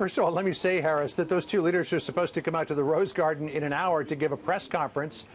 first of all, let me say, Harris, that those two leaders are supposed to come out to the Rose Garden in an hour to give a press conference.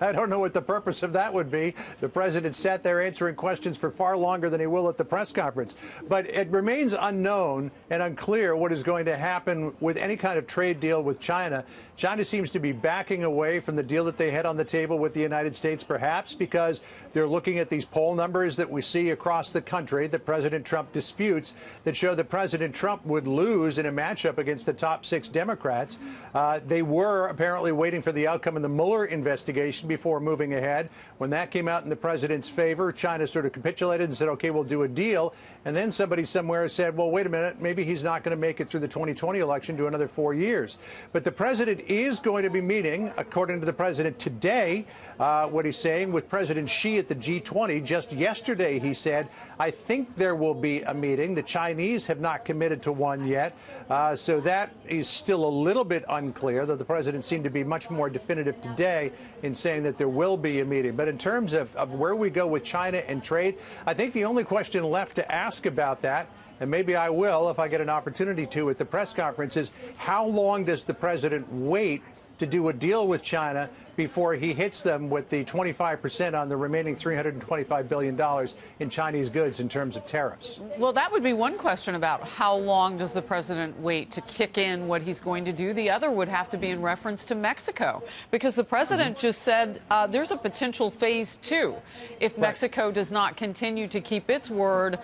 I don't know what the purpose of that would be. The president sat there answering questions for far longer than he will at the press conference. But it remains unknown and unclear what is going to happen with any kind of trade deal with China. China seems to be backing away from the deal that they had on the table with the United States, perhaps because they're looking at these poll numbers that we see across the country that President Trump disputes that show that President Trump would lose in a matchup against the top 6 Democrats. They were apparently waiting for the outcome in the Mueller investigation before moving ahead. When that came out in the president's favor, China sort of capitulated and said, OK, we'll do a deal. And then somebody somewhere said, well, wait a minute, maybe he's not going to make it through the 2020 election to another 4 years. But the president is going to be meeting, according to the president today, what he's saying, with President Xi at the G20. Just yesterday, he said, I think there will be a meeting. The Chinese have not committed to one yet. So that is still a little bit unclear, though the president seemed to be much more definitive today in saying that there will be a meeting. But in terms of where we go with China and trade, I think the only question left to ask about that, and maybe I will if I get an opportunity to at the press conference, is how long does the president wait to do a deal with China before he hits them with the 25% on the remaining $325 billion in Chinese goods in terms of tariffs? Well, that would be one question about how long does the president wait to kick in what he's going to do. The other would have to be in reference to Mexico, because the president just said there's a potential phase 2 if Mexico does not continue to keep its word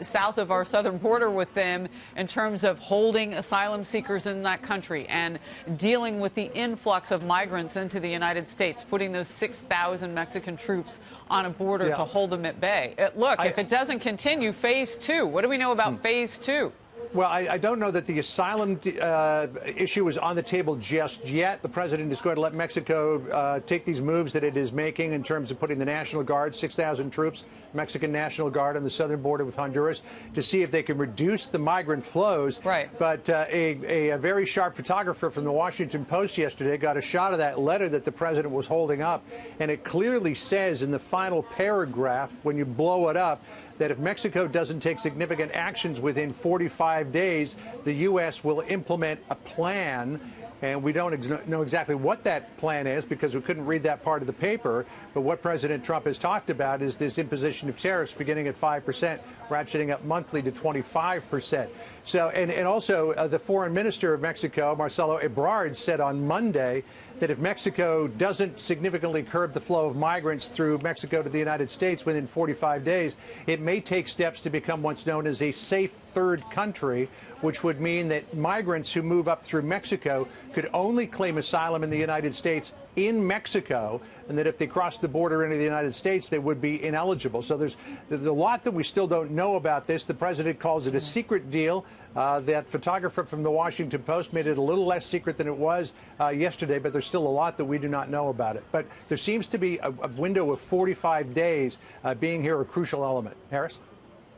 south of our southern border with them in terms of holding asylum seekers in that country and dealing with the influx of migrants into the United States, putting those 6,000 Mexican troops on a border to hold them at bay. Look, if it doesn't continue, phase 2, what do we know about phase 2? Well, I don't know that the asylum issue is on the table just yet. The president is going to let Mexico take these moves that it is making in terms of putting the National Guard, 6,000 troops, Mexican National Guard on the southern border with Honduras, to see if they can reduce the migrant flows. Right. But a very sharp photographer from the Washington Post yesterday got a shot of that letter that the president was holding up, and it clearly says in the final paragraph, when you blow it up, that if Mexico doesn't take significant actions within 45 days, the U.S. will implement a plan. And we don't know exactly what that plan is because we couldn't read that part of the paper. But what President Trump has talked about is this imposition of tariffs beginning at 5%, ratcheting up monthly to 25%. So, and also the foreign minister of Mexico, Marcelo Ebrard, said on Monday that if Mexico doesn't significantly curb the flow of migrants through Mexico to the United States within 45 days, it may take steps to become what's known as a safe third country, which would mean that migrants who move up through Mexico could only claim asylum in the United States in Mexico, and that if they crossed the border into the United States, they would be ineligible. So there's a lot that we still don't know about this. The president calls it a secret deal. That photographer from the Washington Post made it a little less secret than it was yesterday, but there's still a lot that we do not know about it. But there seems to be a window of 45 days being here a crucial element. Harris?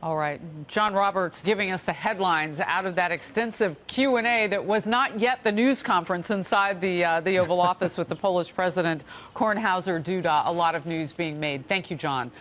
All right. John Roberts giving us the headlines out of that extensive Q&A that was not yet the news conference inside the Oval Office with the Polish President, Kornhauser Duda. A lot of news being made. Thank you, John.